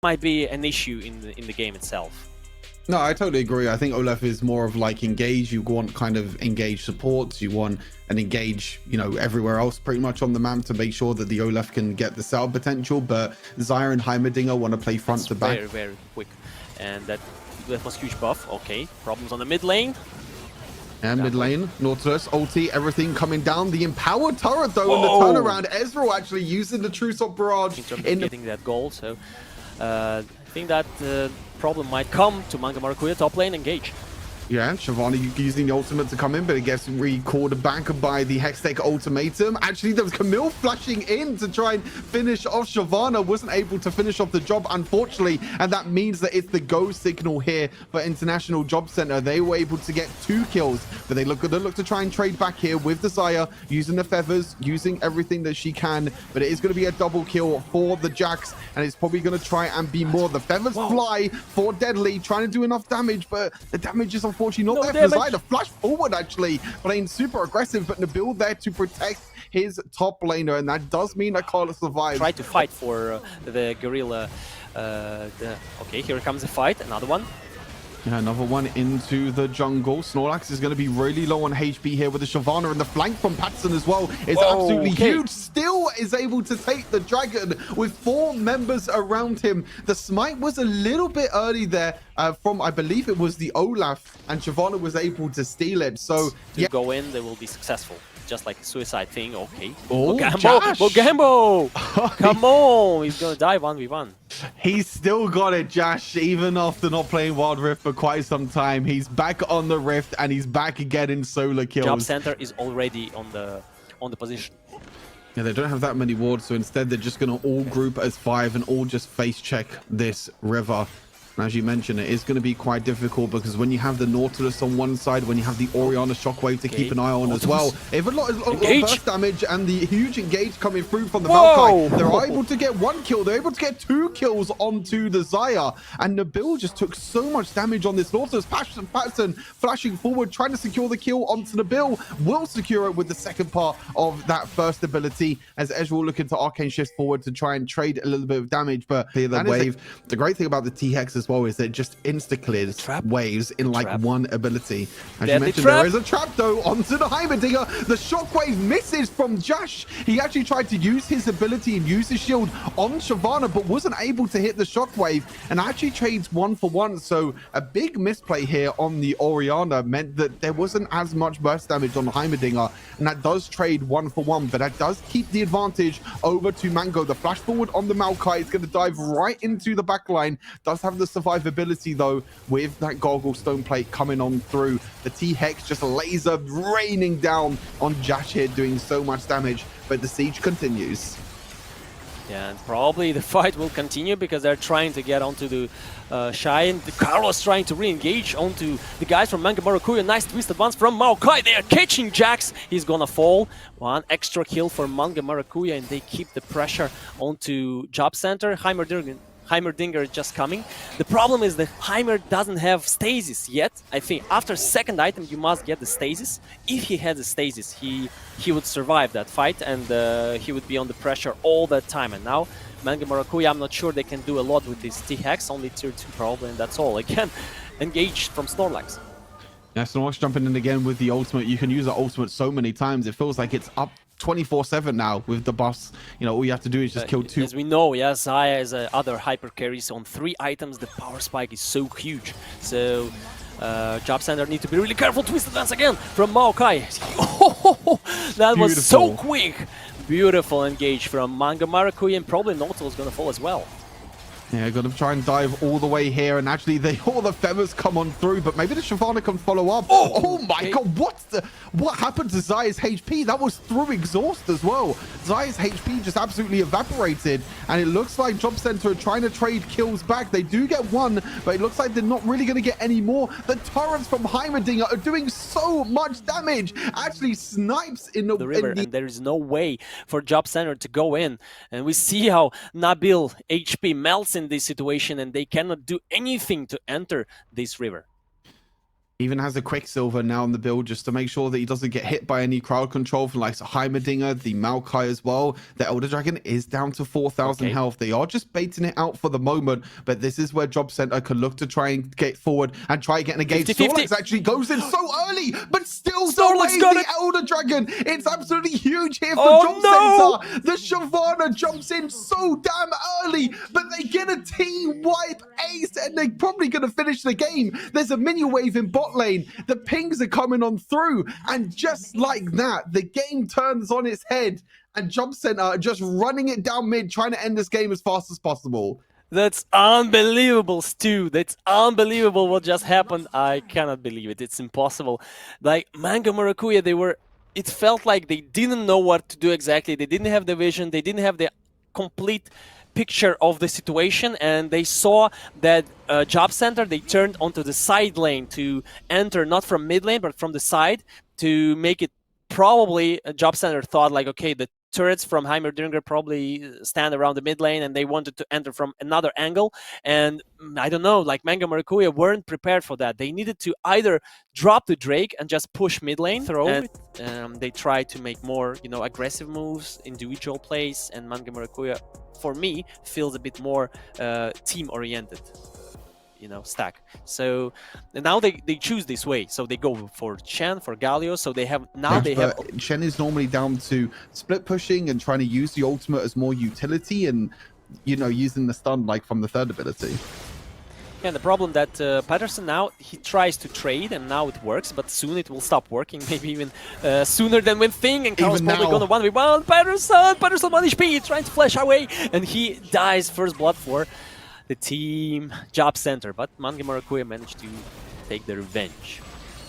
might be an issue in the game itself. No, I totally agree. I think Olaf is more of like engage. You want kind of engage supports. You want an engage, you know, everywhere else pretty much on the map to make sure that the Olaf can get the setup potential. But Xayah and Heimerdinger want to play front to back. Very quick. And that was huge buff. Okay, problems on the mid lane. And mid lane, Nautilus, ulti, everything coming down. The empowered turret though, in the turnaround. Ezreal actually using the True Sword Barrage in terms of getting that goal. So I think that problem might come to Manga Maracuya top lane engage. Yeah, Shyvana using the ultimate to come in, but it gets recalled back by the Hextech ultimatum. Actually, there was Camille flashing in to try and finish off Shyvana. Wasn't able to finish off the job, unfortunately, and that means that it's the go signal here for International Jobcenter. They were able to get 2 kills, but they look to try and trade back here with the Xayah, using the feathers, using everything that she can, but it is going to be a double kill for the Jax, and it's probably going to try and be more. The feathers fly for Deadly, trying to do enough damage, but the damage is unfortunately not there for Xayah. Flash forward, actually, playing super aggressive, but Nabil there to protect his top laner, and that does mean that Carlos survives. Try to fight for the gorilla. Okay, here comes a fight, another one. Yeah, another one into the jungle. Snorlax is going to be really low on HP here with the Shyvana, and the flank from Patson as well is absolutely huge. Still is able to take the dragon with 4 members around him. The smite was a little bit early there from, I believe it was the Olaf, and Shyvana was able to steal it. So to go in, they will be successful. Just like a suicide thing. Okay. Oh, Mogambo! Come on! He's gonna die 1v1. He's still got it, Josh, even after not playing Wild Rift for quite some time. He's back on the Rift, and he's back again in solo kills. Jobcenter is already on the position. Yeah, they don't have that many wards, so instead they're just going to all group as 5 and all just face check this river. And as you mentioned, it is going to be quite difficult because when you have the Nautilus on one side, when you have the Orianna Shockwave to keep an eye on as well, if a lot of burst damage and the huge engage coming through from the Maokai, they're able to get 1 kill. They're able to get 2 kills onto the Xayah. And Nabil just took so much damage on this Nautilus. Patson flashing forward, trying to secure the kill onto Nabil. Will secure it with the second part of that first ability as Ezreal looking to arcane shift forward to try and trade a little bit of damage. But the wave, the great thing about the T-Hex as well is that it just insta-clears waves in like one ability. As you mentioned, there is a trap though onto the Heimerdinger. The shockwave misses from Josh. He actually tried to use his ability and use his shield on Shyvana, but wasn't able to hit the shockwave and actually trades 1 for 1. So a big misplay here on the Orianna meant that there wasn't as much burst damage on the Heimerdinger, and that does trade 1 for 1, but that does keep the advantage over to Mango. The flash forward on the Maokai is going to dive right into the backline. Does have the survivability though with that Goggle Stone Plate coming on through. The T-Hex just laser raining down on Josh here, doing so much damage, but the siege continues. Yeah, and probably the fight will continue because they're trying to get onto the Shy, and Carlos trying to re-engage onto the guys from Manga Maracuya. Nice twisted ones from Maokai. They are catching Jax. He's gonna fall. 1 extra kill for Manga Maracuya, and they keep the pressure onto Jobcenter. Heimerdinger is just coming. The problem is that Heimer doesn't have stasis yet. I think after second item you must get the stasis. If he had the stasis, he would survive that fight, and he would be on the pressure all the time. And now Manga Maracuya, I'm not sure they can do a lot with this T-Hex, only tier 2 probably, and that's all. Again, engage from Snorlax. Yeah, Snorlax jumping in again with the ultimate. You can use the ultimate so many times. It feels like it's up 24/7 now with the buffs. You know, all you have to do is just kill 2. As we know, yeah, Xayah is other hyper carries on 3 items. The power spike is so huge. So Jobcenter need to be really careful. Twisted Dance again from Maokai. That was so quick. Beautiful engage from Manga Maracuya, and probably Nautilus is going to fall as well. Yeah, got to try and dive all the way here, and actually all the feathers come on through, but maybe the Shyvana can follow up. Oh my god, what happened to Xayah's HP? That was through exhaust as well. Xayah's HP just absolutely evaporated, and it looks like Jobcenter are trying to trade kills back. They do get 1, but it looks like they're not really going to get any more. The turrets from Heimerdinger are doing so much damage. Actually snipes in the river, and there is no way for Jobcenter to go in. And we see how Nabil HP melts in this situation, and they cannot do anything to enter this river. Even has a Quicksilver now in the build just to make sure that he doesn't get hit by any crowd control from like Heimerdinger, the Maokai as well. The Elder Dragon is down to 4,000 health. They are just baiting it out for the moment, but this is where Jobcenter can look to try and get forward and try getting a game. Snorlax actually goes in so early, but still delays the Elder Dragon. It's absolutely huge here for Jobcenter. The Shyvana jumps in so damn early, but they get a team wipe ace and they're probably going to finish the game. There's a minion wave in bot lane. The pings are coming on through, and just like that, the game turns on its head, and Jobcenter just running it down mid, trying to end this game as fast as possible. That's unbelievable, Stu. That's unbelievable what just happened. I cannot believe it. It's impossible. Like, Mango Maracuya, it felt like they didn't know what to do exactly. They didn't have the vision. They didn't have the complete picture of the situation, and they saw that Jobcenter, they turned onto the side lane to enter not from mid lane but from the side to make it. Probably Jobcenter thought like, okay, the turrets from Heimerdinger probably stand around the mid lane and they wanted to enter from another angle, and I don't know, like Mango Maracuya weren't prepared for that. They needed to either drop the Drake and just push mid lane, they tried to make more, you know, aggressive moves, individual plays, and Mango Maracuya, for me, feels a bit more team oriented, you know, stack. So now they choose this way. So they go for Chen, for Galio. So they have Chen is normally down to split pushing and trying to use the ultimate as more utility, and you know, using the stun like from the third ability. Yeah, the problem that Patterson now, he tries to trade and now it works, but soon it will stop working, maybe even sooner than we think, and Carl's probably gonna 1v1 Patterson 1 HP, trying to flash away, and he dies first blood for the team Jobcenter, but Mango Maracuya managed to take the revenge.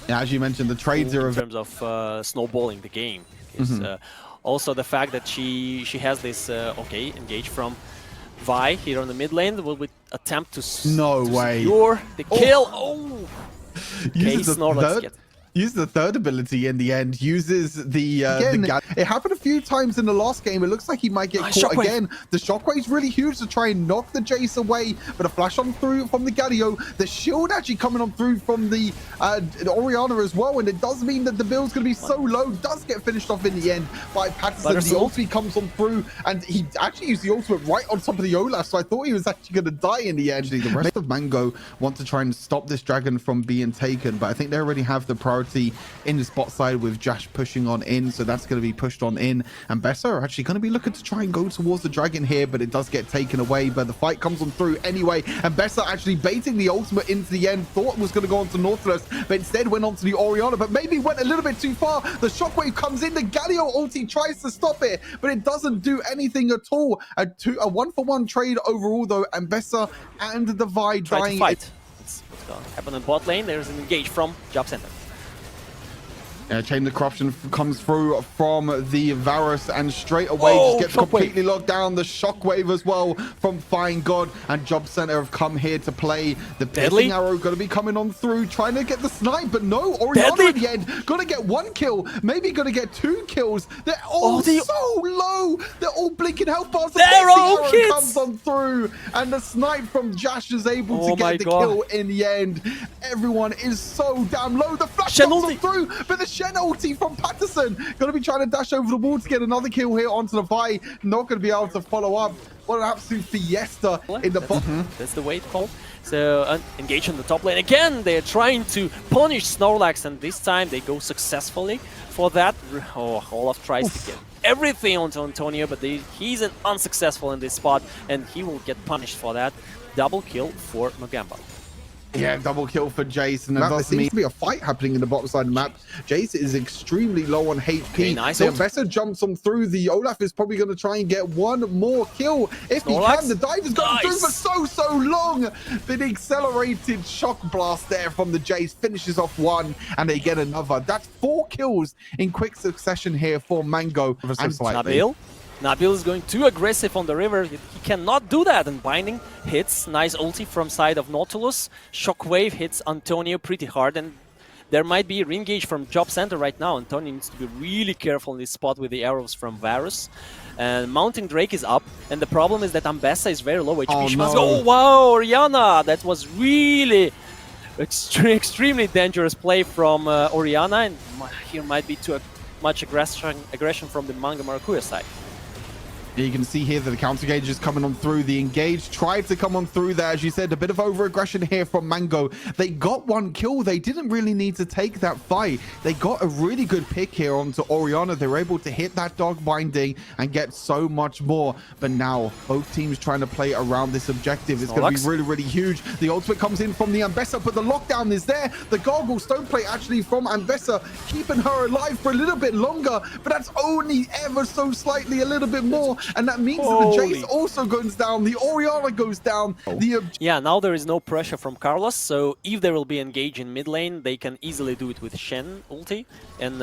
Yeah, as you mentioned, the trades are in terms of snowballing the game. Also the fact that she has this engage from Vi here on the mid lane will attempt to secure the kill. Uses the third ability in the end, uses the it happened a few times in the last game. It looks like he might get caught again. The shockwave's really huge to try and knock the Jace away, but a flash on through from the Galio. The shield actually coming on through from the Orianna as well, and it does mean that the build's going to be so low. Does get finished off in the end by Patterson. The ultimate comes on through, and he actually used the ultimate right on top of the Olaf, so I thought he was actually going to die in the end. The rest of Mango want to try and stop this dragon from being taken, but I think they already have the priority in the spot side with Jash pushing on in, so that's going to be pushed on in, and Bessa are actually going to be looking to try and go towards the dragon here, but it does get taken away, but the fight comes on through anyway, and Bessa actually baiting the ultimate into the end, thought it was going to go on to Nautilus, but instead went on to the Orianna, but maybe went a little bit too far. The shockwave comes in, the Galio ulti tries to stop it, but it doesn't do anything at all. A 1-for-1 trade overall though, and Bessa and the Vi dying. What's going to happen in bot lane? There's an engage from Jobcenter. Chain of Corruption comes through from the Varus, and straight away just gets completely locked down. The Shockwave as well from Fine God, and Jobcenter have come here to play. The Piercing Arrow going to be coming on through, trying to get the snipe, but no, Orianna at the end. Going to get 1 kill, maybe going to get 2 kills. They're all so low. They're all blinking health bars. The Piercing Arrow comes on through, and the snipe from Jash is able to get the kill in the end. Everyone is so damn low. The flash comes on through, but the Shen ulti from Patterson. Going to be trying to dash over the wall to get another kill here onto the Vi. Not going to be able to follow up. What an absolute fiesta in the bottom. That's the way it's called. So engage on the top lane. Again, they're trying to punish Snorlax, and this time they go successfully for that. Olaf tries to get everything onto Antonio, but he's unsuccessful in this spot, and he will get punished for that. Double kill for Mogamba. Yeah, double kill for Jace, and there seems to be a fight happening in the bottom side of the map. Jace is extremely low on HP. Okay, nice. So Bessa jumps on through. The Olaf is probably going to try and get 1 more kill if he can. The dive is going through for so long. The accelerated shock blast there from the Jace finishes off 1, and they get another. That's 4 kills in quick succession here for Mango. And Nabil is going too aggressive on the river. He cannot do that, and Binding hits. Nice ulti from side of Nautilus. Shockwave hits Antonio pretty hard, and there might be a re-engage from Jobcenter right now. Antonio needs to be really careful in this spot with the arrows from Varus. And Mounting Drake is up, and the problem is that Ambessa is very low HP. Oh wow, Orianna! That was really Extremely dangerous play from Oriana, and here might be too much aggression from the Manga Maracuya side. You can see here that the counter gauge is coming on through. The engage tried to come on through there. As you said, a bit of over-aggression here from Mango. They got one kill. They didn't really need to take that fight. They got a really good pick here onto Oriana. They were able to hit that dog binding and get so much more. But now, both teams trying to play around this objective. It's going to be really, really huge. The ultimate comes in from the Ambessa, but the lockdown is there. The gargle stone plate actually from Ambessa, keeping her alive for a little bit longer. But that's only ever so slightly a little bit more. And that means that the Jace also goes down. The Oriana goes down. Yeah, now there is no pressure from Carlos. So if they will be engaged in mid lane, they can easily do it with Shen ulti. And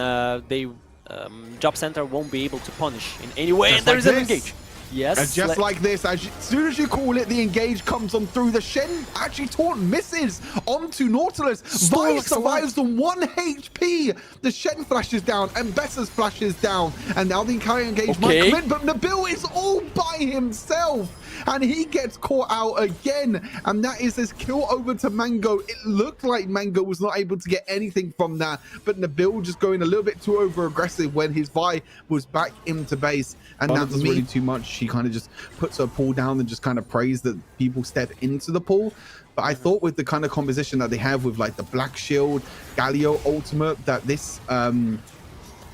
Jobcenter won't be able to punish in any way. Just and there like is an this. engage. Yes. And just like this, as soon as you call it, the engage comes on through. The Shen actually taunt misses onto Nautilus. Vi survives on 1 HP. The Shen flashes down and Bessa's flashes down. And now the entire engage might come in, but Nabil is all by himself. And he gets caught out again. And that is his kill over to Mango. It looked like Mango was not able to get anything from that. But Nabil just going a little bit too over-aggressive when his Vi was back into base. And that was really too much. She kind of just puts her pool down and just kind of prays that people step into the pool. But I thought with the kind of composition that they have with like the Black Shield, Galio ultimate, that this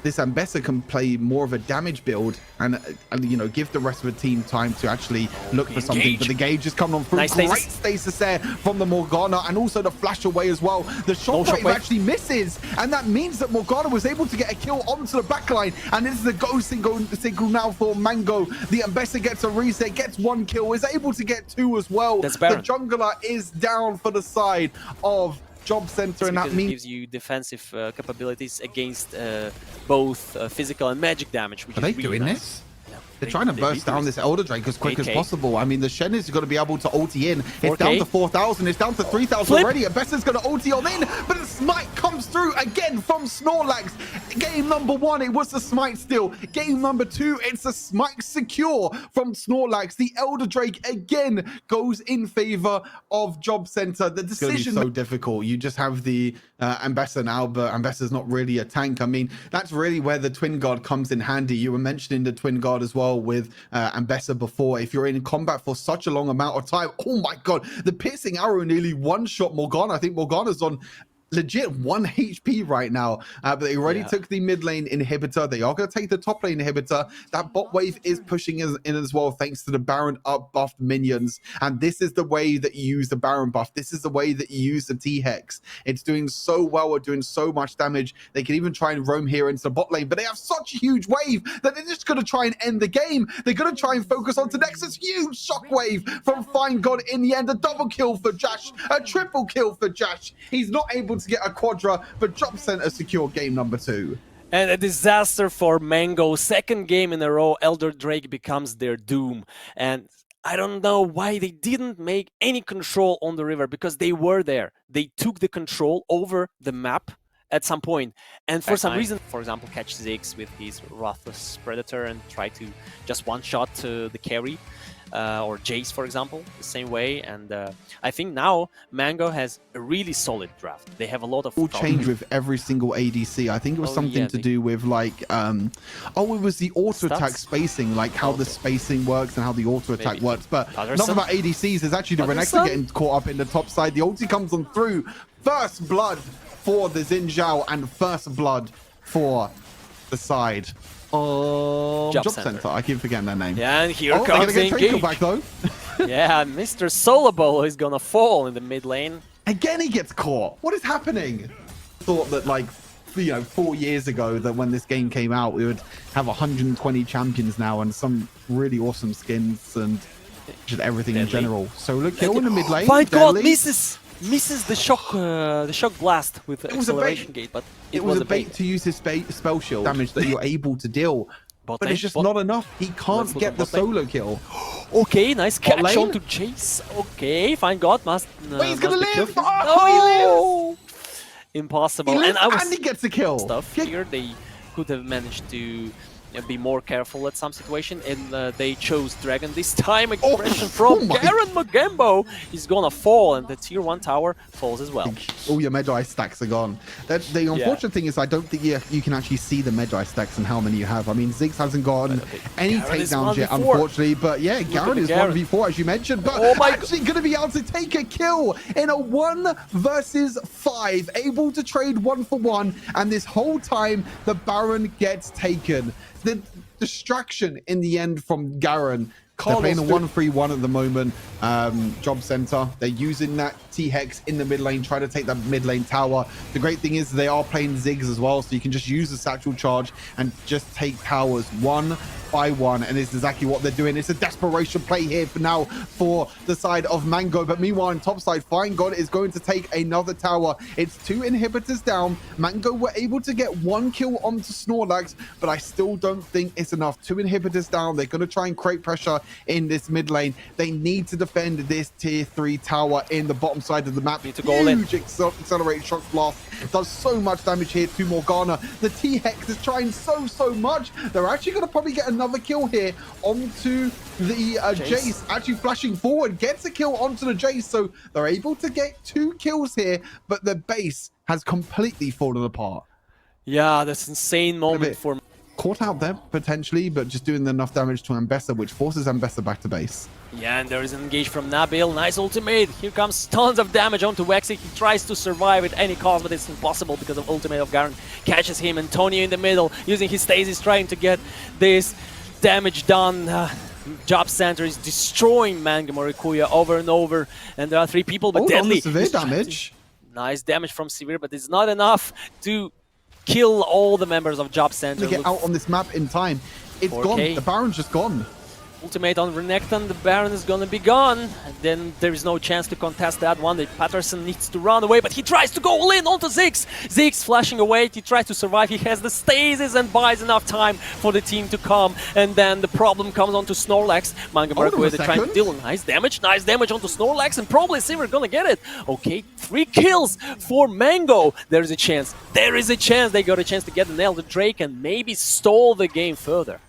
Ambessa can play more of a damage build and you know, give the rest of the team time to actually look for something. But the gauge is coming on through. Nice Great stasis there from the Morgana, and also the flash away as well. The shockwave actually misses, and that means that Morgana was able to get a kill onto the backline. And this is a go signal now for Mango. The Ambessa gets a reset, gets 1 kill, is able to get 2 as well. That's the jungler is down for the side of Jobcenter, and that means it gives you defensive capabilities against both physical and magic damage. Which are they is really doing nice. this? They're trying to burst down this Elder Drake as quick as possible. I mean, the Shen is going to be able to ulti in. It's down to 4,000. It's down to 3,000 already. Ambessa's going to ulti on in, but the smite comes through again from Snorlax. Game number 1, it was the smite still. Game number 2, it's a smite secure from Snorlax. The Elder Drake again goes in favor of Jobcenter. The decision is so difficult. You just have the Ambessa now, but Ambessa's not really a tank. I mean, that's really where the Twin Guard comes in handy. You were mentioning the Twin Guard as well with Ambessa before. If you're in combat for such a long amount of time, oh my god, the piercing arrow nearly one-shot Morgana. I think Morgana's on legit 1 HP right now, but they already took the mid lane inhibitor. They are going to take the top lane inhibitor. That bot wave is pushing in as well, thanks to the Baron up buffed minions. And this is the way that you use the Baron buff. This is the way that you use the T-Hex. It's doing so well, or doing so much damage. They can even try and roam here into the bot lane, but they have such a huge wave that they're just going to try and end the game. They're going to try and focus onto Nexus. Huge shockwave from Fine God in the end. A double kill for Jash, a triple kill for Jash. He's not able to get a quadra, but Jobcenter secure game number 2. And a disaster for Mango. Second game in a row, Elder Drake becomes their doom. And I don't know why they didn't make any control on the river, because they were there. They took the control over the map at some point. And for some reason, for example, catch Ziggs with his Ruthless Predator and try to just one-shot the carry. Or Jace, for example, the same way. And I think now Mango has a really solid draft. They have a lot of... All change with every single ADC. I think it was something to do with like... it was the auto-attack spacing, like how the spacing works and how the auto-attack works. But enough about ADCs. It's actually the Renekton getting caught up in the top side. The ulti comes on through. First blood for the Xin Zhao and first blood for the side. Jobcenter. I keep forgetting their name. Yeah, and here comes the engage. Back, though. Yeah, Mr. Solobolo is gonna fall in the mid lane. Again, he gets caught. What is happening? Thought that, like, 4 years ago, that when this game came out, we would have 120 champions now and some really awesome skins and just everything in general. Solo kill in the mid lane. My god, misses the shock blast with the acceleration gate, but it was a bait to use his spell shield damage that you're able to deal. But it's just not enough. He can't get the solo kill. Okay, nice catch onto Jace. Okay, Fine God must. Wait, he's gonna live! Oh, he lives! Impossible. And he gets a kill. Stuff here, they could have managed to be more careful at some situation, and they chose Dragon this time. Aggression from Garen Magembo is gonna fall, and the tier 1 tower falls as well. All your Magi stacks are gone. The unfortunate thing is I don't think you can actually see the Magi stacks and how many you have. I mean, Ziggs hasn't gotten any takedowns yet, unfortunately, but yeah, Garen is 1v4 as you mentioned, but actually going to be able to take a kill in a 1 versus 5, able to trade 1 for 1, and this whole time the Baron gets taken. The distraction in the end from Garen. They're playing a 1-3-1 at the moment. Jobcenter, they're using that T-Hex in the mid lane, trying to take that mid lane tower. The great thing is they are playing Ziggs as well, so you can just use the satchel charge and just take towers 1 by 1, and it's exactly what they're doing. It's a desperation play here for now for the side of Mango, but meanwhile on top side, Fine God is going to take another tower. It's 2 inhibitors down. Mango were able to get 1 kill onto Snorlax, but I still don't think it's enough. 2 inhibitors down. They're going to try and create pressure in this mid lane. They need to defend this tier 3 tower in the bottom side of the map. Need to go in. Huge accelerated shock blast does so much damage here to Morgana. The T-Hex is trying so much. They're actually going to probably get another kill here onto the Jace. Actually flashing forward, gets a kill onto the Jace, so they're able to get 2 kills here, but the base has completely fallen apart. Yeah, that's insane moment for caught out there potentially, but just doing enough damage to Ambessa, which forces Ambessa back to base. Yeah, and there is an engage from Nabil. Nice ultimate. Here comes tons of damage onto Wexy. He tries to survive at any cost, but it's impossible because of ultimate of Garen. Catches him. Antonio in the middle, using his stasis, trying to get this damage done. Jobcenter is destroying Manga Marikuya over and over, and there are 3 people, but deadly. Severe damage. Nice damage from Severe, but it's not enough to kill all the members of Jobcenter. To get out on this map in time. It's 4K. Gone. The Baron's just gone. Ultimate on Renekton, the Baron is gonna be gone, and then there is no chance to contest that one. The Patterson needs to run away, but he tries to go all in onto Ziggs. Ziggs flashing away, he tries to survive, he has the stasis and buys enough time for the team to come, and then the problem comes onto Snorlax. Manga Marikuya trying to deal nice damage onto Snorlax, and probably Silver gonna get it. Okay, 3 kills for Mango. There is a chance, they got a chance to get an Elder Drake and maybe stall the game further.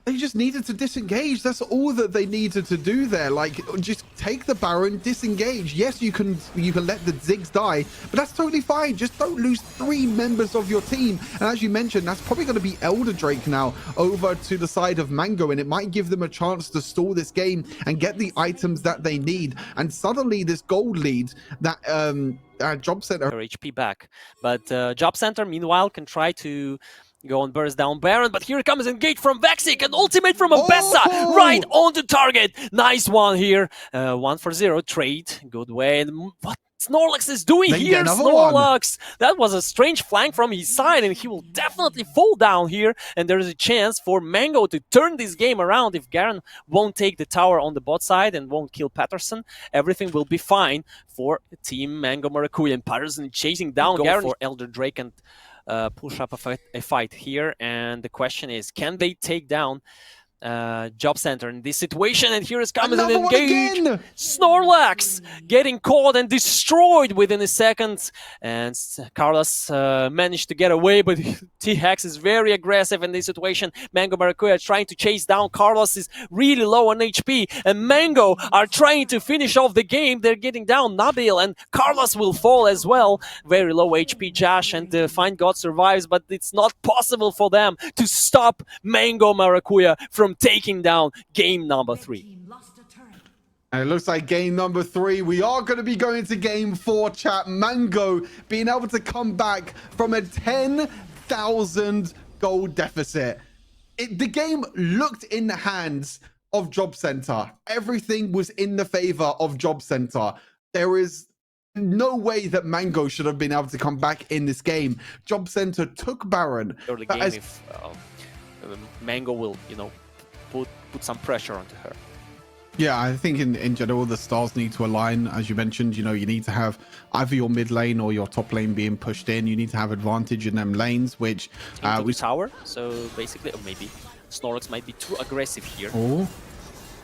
They just needed to disengage. That's all that they needed to do there. Like, just take the Baron, disengage. Yes, you can let the Ziggs die, but that's totally fine. Just don't lose 3 members of your team. And as you mentioned, that's probably going to be Elder Drake now over to the side of Mango, and it might give them a chance to stall this game and get the items that they need. And suddenly this gold lead that Jobcenter HP back, but Jobcenter meanwhile can try to go and burst down Baron, but here comes engage from Vexic, an ultimate from Ambessa, right onto target. Nice one here. 1 for 0 trade. Good way. And what Snorlax is doing here, Snorlax! That was a strange flank from his side, and he will definitely fall down here. And there is a chance for Mango to turn this game around. If Garen won't take the tower on the bot side and won't kill Patterson, everything will be fine for Team Mango Marikuya. And Patterson chasing down Garen for Elder Drake and push up a fight here, and the question is, can they take down Jobcenter in this situation? And here is coming an engage. Snorlax getting caught and destroyed within a second, and Carlos managed to get away, but T-Hex is very aggressive in this situation. Mango Marikuya trying to chase down. Carlos is really low on HP, and Mango are trying to finish off the game. They're getting down. Nabil and Carlos will fall as well. Very low HP Josh, and Find God survives, but it's not possible for them to stop Mango Marikuya from taking down game number 3. And it looks like game number 3, we are going to be going to game 4, chat. Mango being able to come back from a 10,000 gold deficit. The game looked in the hands of Jobcenter. Everything was in the favor of Jobcenter. There is no way that Mango should have been able to come back in this game. Jobcenter took Baron. Early game, if Mango will, put some pressure onto her. Yeah, I think in general, the stars need to align. As you mentioned, you need to have either your mid lane or your top lane being pushed in. You need to have advantage in them lanes, which... we tower, so basically, or maybe Snorlax might be too aggressive here. Oh.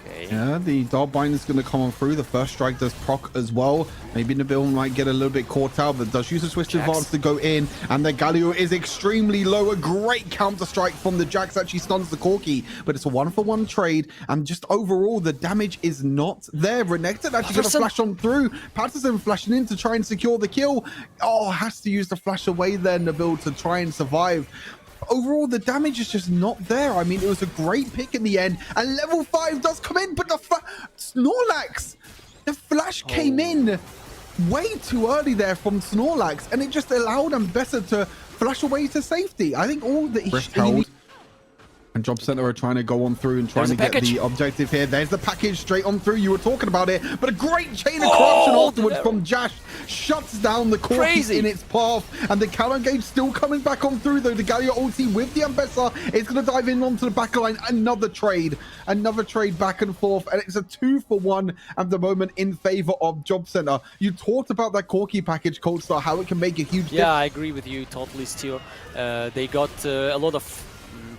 Okay. Yeah, the Darbind is going to come on through. The first strike does proc as well. Maybe Nabil might get a little bit caught out, but does use a Twisted Advance to go in. And the Galio is extremely low. A great counter strike from the Jax. Actually stuns the Corki, but it's a 1-for-1 trade. And just overall, the damage is not there. Renekton actually going to flash on through. Patterson flashing in to try and secure the kill. Oh, has to use the flash away there, Nabil, to try and survive. Overall, the damage is just not there. I mean, it was a great pick in the end, and level 5 does come in, but the Snorlax, the flash came in way too early there from Snorlax, and it just allowed Ambessa to flash away to safety. I think all that he and Jobcenter are trying to go on through and trying to get the objective here. There's the package straight on through. You were talking about it, but a great chain of corruption afterwards from Jash shuts down the Corki in its path, and the counter engage still coming back on through though. The Galio ulti with the Ambessa is going to dive in onto the back line. Another trade back and forth, and it's a 2-for-1 at the moment in favor of Jobcenter. You talked about that Corki package, Coldstar, how it can make a huge difference. Yeah, I agree with you totally, Stu. They got a lot of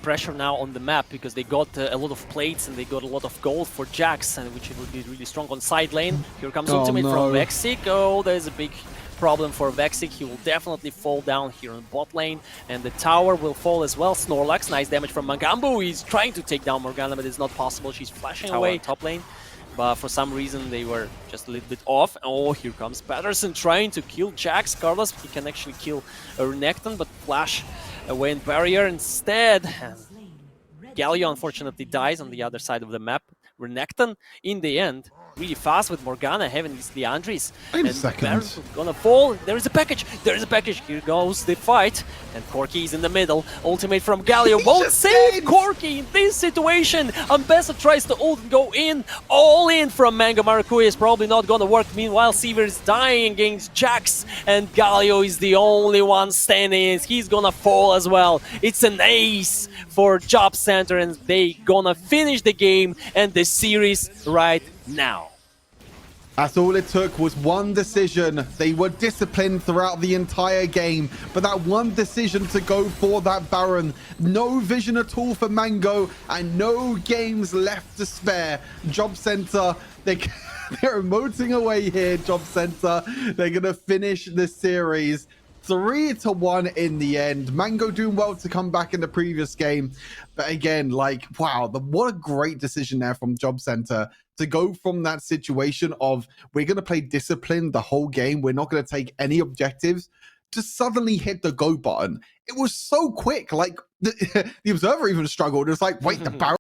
pressure now on the map because they got a lot of plates and they got a lot of gold for Jax, and which will be really strong on side lane. Here comes ultimate from Vexic. Oh, there's a big problem for Vexic. He will definitely fall down here on bot lane, and the tower will fall as well. Snorlax, nice damage from Mangambu. He's trying to take down Morgana, but it's not possible. She's flashing away top lane. But for some reason, they were just a little bit off. Oh, here comes Patterson trying to kill Jax. Carlos, he can actually kill Renekton, but flash away in barrier instead. Galio unfortunately dies on the other side of the map. Renekton, in the end, really fast with Morgana having these Leandris. Wait a second. Gonna fall. There is a package. There is a package. Here goes the fight. And Corki is in the middle. Ultimate from Galio won't save Corki in this situation. Ambessa tries to ult and go in. All in from Mango Maracuya is probably not gonna work. Meanwhile, Seaver is dying against Jax. And Galio is the only one standing. He's gonna fall as well. It's an ace for Jobcenter, and they gonna finish the game and the series right now. That's all it took, was one decision. They were disciplined throughout the entire game, but that one decision to go for that Baron. No vision at all for Mango, and no games left to spare. Jobcenter, they're emoting away here, Jobcenter. They're gonna finish the series 3-1 in the end. Mango doing well to come back in the previous game, but again, like, wow, what a great decision there from Jobcenter to go from that situation of we're going to play discipline the whole game, we're not going to take any objectives, to suddenly hit the go button. It was so quick. Like the observer even struggled. It was like, wait, the Baron